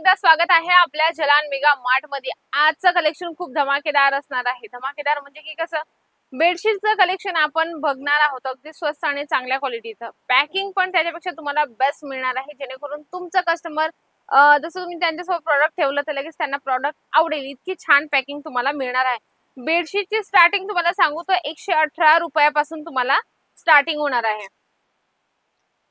एकदा स्वागत आहे आपल्या जलान मेगा मार्ट मध्ये। आजचं कलेक्शन खूप धमाकेदार असणार आहे। धमाकेदार म्हणजे की कसं, बेडशीटचं कलेक्शन आपण बघणार आहोत। अगदी स्वस्त आणि चांगल्या क्वालिटीचं, पॅकिंग पण त्याच्यापेक्षा तुम्हाला बेस्ट मिळणार आहे, जेणेकरून तुमचं कस्टमर जसं तुम्ही त्यांच्यासोबत प्रॉडक्ट ठेवलं तर लगेच त्यांना प्रॉडक्ट आवडेल, इतकी छान पॅकिंग तुम्हाला मिळणार आहे। बेडशीटची स्टार्टिंग तुम्हाला सांगू तर 118 रुपयापासून तुम्हाला स्टार्टिंग होणार आहे।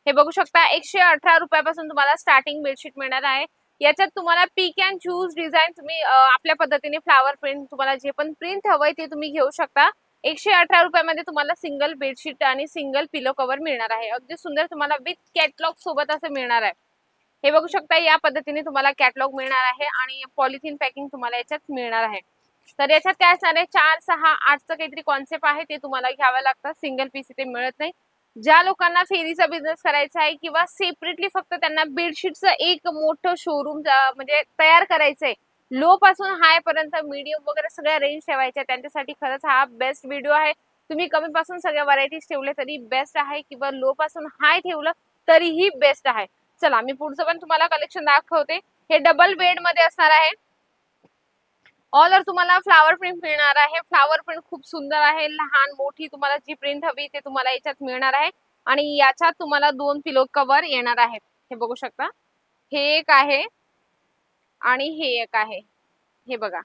हे बघू शकता, 118 रुपयापासून तुम्हाला स्टार्टिंग बेडशीट मिळणार आहे। याच्यात तुम्हाला पिक अँड चूज डिझाइन तुम्ही आपल्या पद्धतीने फ्लावर प्रिंट, तुम्हाला जे पण प्रिंट हवंय ते तुम्ही घेऊ शकता। 118 रुपयामध्ये तुम्हाला सिंगल बेडशीट आणि सिंगल पिलो कव्हर मिळणार आहे। अगदी सुंदर तुम्हाला विथ कॅटलॉग सोबत असं मिळणार आहे। हे बघू शकता, या पद्धतीने तुम्हाला कॅटलॉग मिळणार आहे आणि पॉलिथिन पॅकिंग तुम्हाला याच्यात मिळणार आहे। तर याच्यात काय असणार आहे, 4, 6, 8चं काहीतरी कॉन्सेप्ट आहे, ते तुम्हाला घ्यावं लागतं। सिंगल पीस इथे मिळत नाही। ज्या लोकांना फेरीचा बिझनेस करायचा आहे किंवा सेपरेटली फक्त त्यांना बेडशीटचं एक मोठं शोरूम म्हणजे तयार करायचंय, लो पासून हाय पर्यंत मीडियम वगैरे सगळ्या रेंज ठेवायच्या, त्यांच्यासाठी खरंच हा बेस्ट व्हिडिओ आहे। तुम्ही कमी पासून सगळ्या व्हरायटीज ठेवले तरी बेस्ट आहे, किंवा लो पासून हाय ठेवलं तरीही बेस्ट आहे। चला मी पुढचं पण तुम्हाला कलेक्शन दाखवते। हे डबल बेड मध्ये असणार आहे। ऑल ओव्हर तुम्हाला फ्लावर प्रिंट मिळणार आहे। फ्लावर प्रिंट खूप सुंदर आहे, लहान मोठी तुम्हाला जी प्रिंट हवी ते तुम्हाला याच्यात मिळणार आहे। आणि याच्यात तुम्हाला 2 पिलो कव्हर येणार आहेत। हे बघू शकता, हे एक आहे आणि हे एक आहे। हे बघा,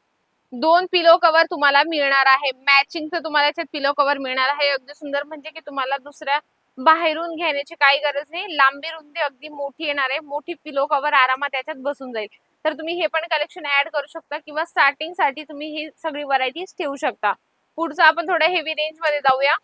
2 पिलो कव्हर तुम्हाला मिळणार आहे। मॅचिंगचं तुम्हाला याच्यात पिलो कव्हर मिळणार आहे। अगदी सुंदर, म्हणजे की तुम्हाला दुसऱ्या बाहेरून घेण्याची काही गरज नाही। लांबी रुंदी अगदी मोठी येणार आहे, मोठी पिलो कव्हर आरामात याच्यात बसून जाईल। तर तुम्ही हे पण कलेक्शन ऍड करू शकता, किंवा स्टार्टिंग साठी तुम्ही ही सगळी व्हरायटीज ठेवू शकता। पुढचं आपण थोड्या हेवी रेंज मध्ये जाऊया।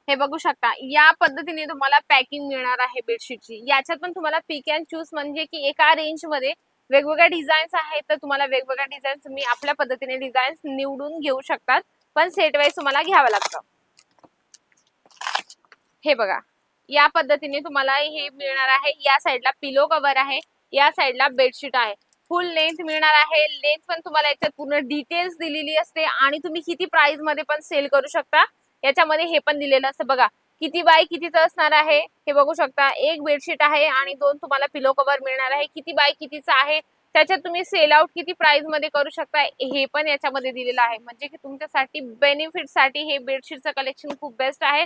हे बघू शकता, या पद्धतीने तुम्हाला पॅकिंग मिळणार आहे बेडशीटची। याच्यात पण तुम्हाला पिक अँड चूज, म्हणजे की एका रेंज मध्ये वेगवेगळ्या डिझाईन्स आहेत, तर तुम्हाला वेगवेगळ्या डिझाईन्स तुम्ही आपल्या पद्धतीने डिझाईन्स निवडून घेऊ शकतात, पण सेट वाईज तुम्हाला घ्यावं लागतं। हे बघा, या पद्धतीने तुम्हाला हे मिळणार आहे। या साईडला पिलो कव्हर आहे, या साईडला बेडशीट आहे। फुल लेंथ मिळणार आहे। लेंथ पण तुम्हाला याच्यात पूर्ण डिटेल्स दिलेली असते, आणि तुम्ही किती प्राइस मध्ये पण सेल करू शकता, याच्यामध्ये हे पण दिलेलं असतं। बघा किती बाय कितीचं असणार आहे, हे बघू शकता। एक बेडशीट आहे आणि 2 तुम्हाला पिलो कव्हर मिळणार आहे। किती बाय कितीचं आहे, त्याच्यात तुम्ही सेल आउट किती प्राइस मध्ये करू शकता, हे पण याच्यामध्ये दिलेलं आहे। म्हणजे की तुमच्यासाठी बेनिफिट साठी हे बेडशीटचं कलेक्शन खूप बेस्ट आहे।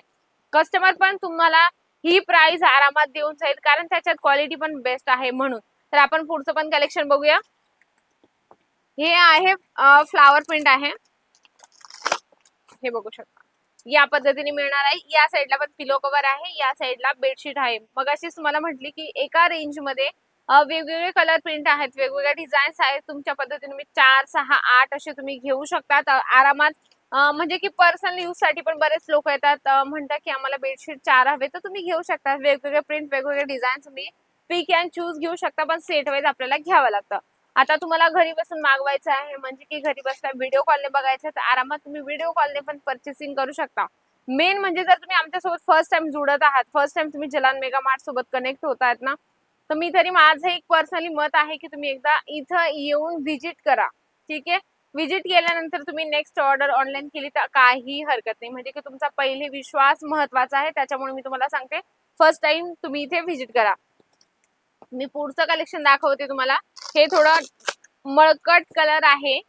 कस्टमर पण तुम्हाला ही प्राइस आरामात देऊन जाईल, कारण त्याच्यात क्वालिटी पण बेस्ट आहे म्हणून। तर आपण पुढचं पण कलेक्शन बघूया। हे आहे फ्लावर प्रिंट आहे, हे बघू शकता। या पद्धतीने मिळणार आहे। या साईडला पण पिलो कव्हर आहे, या साईडला बेडशीट आहे। मग अशीच तुम्हाला म्हटली की एका रेंज मध्ये वेगवेगळे कलर प्रिंट आहेत, वेगवेगळ्या डिझाईन्स आहेत। तुमच्या पद्धतीने तुम्ही 4, 6, 8 असे तुम्ही घेऊ शकतात आरामात। म्हणजे की पर्सनल यूज साठी पण बरेच लोक येतात, म्हणतात की आम्हाला बेडशीट 4 हवे, तर तुम्ही घेऊ शकता। वेगवेगळे प्रिंट, वेगवेगळे डिझाईन तुम्ही पिक अँड चूज घेऊ शकता, पण सेट वाईज आपल्याला घ्यावं लागतं। आता तुम्हाला घरी बसून मागवायचं आहे, म्हणजे की घरी बसता व्हिडिओ कॉलने बघायचं, तर आरामात तुम्ही व्हिडिओ कॉलने पण परचेसिंग करू शकता। मेन म्हणजे जर तुम्ही आमच्यासोबत फर्स्ट टाइम जुडत आहात, फर्स्ट टाइम तुम्ही जलान मेगा मार्ट सोबत कनेक्ट होत आहेत ना, तर मी तरी माझं एक पर्सनली मत आहे की तुम्ही एकदा इथं येऊन व्हिजिट करा, ठीक आहे। व्हिजिट केल्यानंतर तुम्ही नेक्स्ट ऑर्डर ऑनलाईन केली तर काही हरकत नाही, म्हणजे की तुमचा पहिले विश्वास महत्वाचा आहे। त्याच्यामुळे मी तुम्हाला सांगते, फर्स्ट टाइम तुम्ही इथे व्हिजिट करा। मी पुढचं कलेक्शन दाखवते तुम्हाला। हे थोडं मळकट कलर आहे,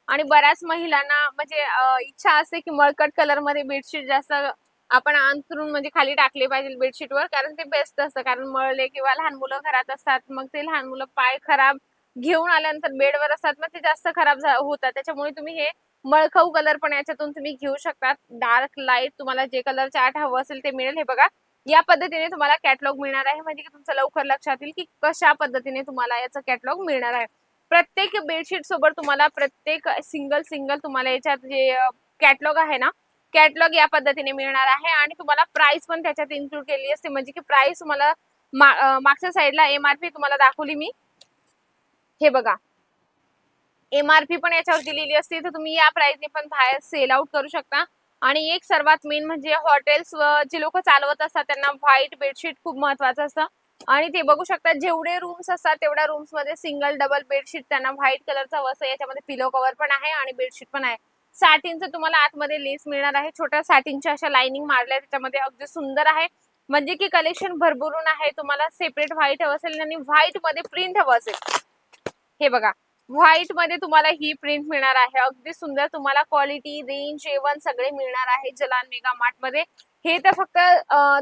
आणि बऱ्याच महिलांना म्हणजे इच्छा असते की मळकट कलर मध्ये बेडशीट जास्त आपण अंथरून म्हणजे खाली टाकले पाहिजे बेडशीटवर, कारण ते बेस्ट असतं। कारण मळले किंवा लहान मुलं घरात असतात, मग ते लहान मुलं पाय खराब घेऊन आल्यानंतर बेडवर असतात, मग ते जास्त खराब होतात। त्याच्यामुळे तुम्ही हे मळखाऊ कलर पण याच्यातून तुम्ही घेऊ शकतात। डार्क लाईट तुम्हाला जे कलर चार्ट हवं असेल ते मिळेल। हे बघा, या पद्धतीने तुम्हाला कॅटलॉग मिळणार आहे, म्हणजे की तुमचं लवकर लक्षात येईल की कशा पद्धतीने तुम्हाला याचं कॅटलॉग मिळणार आहे। प्रत्येक बेडशीट सोबत तुम्हाला प्रत्येक सिंगल सिंगल तुम्हाला याच्यात जे कॅटलॉग आहे ना, कॅटलॉग या पद्धतीने मिळणार आहे। आणि तुम्हाला प्राइस पण त्याच्यात इन्क्लूड केली असते, म्हणजे की प्राइस तुम्हाला मागच्या साईडला एमआरपी तुम्हाला दाखवली मी। हे बघा, एमआरपी पण याच्यावर दिलेली असते, तर तुम्ही या प्राइसने पण बाहेर सेल आउट करू शकता। आणि एक सर्वात मेन म्हणजे हॉटेल्स जे लोक चालवत असतात त्यांना व्हाईट बेडशीट खूप महत्वाचं असतं। आणि ते बघू शकता, जेवढे रूम्स असतात तेवढ्या रूम्स मध्ये सिंगल डबल बेडशीट त्यांना व्हाईट कलरचा वस, याच्यामध्ये पिलो कव्हर पण आहे आणि बेडशीट पण आहे। सॅटिनचं तुम्हाला आतमध्ये लेस मिळणार आहे, छोट्या सॅटिनच्या अशा लाइनिंग मारल्या त्याच्यामध्ये, अगदी सुंदर आहे। म्हणजे की कलेक्शन भरभरून आहे. तुम्हाला सेपरेट व्हाईट हवं असेल आणि व्हाईट मध्ये प्रिंट हवं असेल, हे बघा व्हाईट मध्ये तुम्हाला ही प्रिंट मिळणार आहे. अगदी सुंदर तुम्हाला क्वालिटी रेंज जेवण सगळे मिळणार आहे जलान मेगा मार्ट मध्ये. हे तर फक्त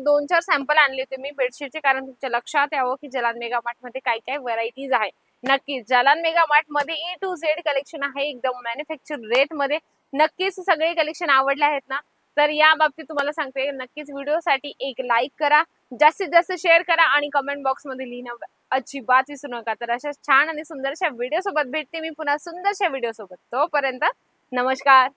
2-4 सॅम्पल आणले होते मी बेडशीटचे, कारण तुमच्या लक्षात यावं की जलान मेगा मार्ट मध्ये काय काय व्हरायटीज आहे. नक्कीच जलान मेगा मार्ट मध्ये ए टू झेड कलेक्शन आहे, एकदम मॅन्युफॅक्चर रेट मध्ये. नक्कीच सगळे कलेक्शन आवडले आहेत ना, तर या बाबतीत तुम्हाला सांगते नक्कीच व्हिडिओसाठी एक लाईक करा, जास्तीत जास्त शेअर करा आणि कमेंट बॉक्स मध्ये लिहिणं अजिबात विसरू नका. तर अशा छान आणि सुंदरशा व्हिडिओ सोबत भेटते मी पुन्हा सुंदरशा व्हिडिओ सोबत. तोपर्यंत नमस्कार.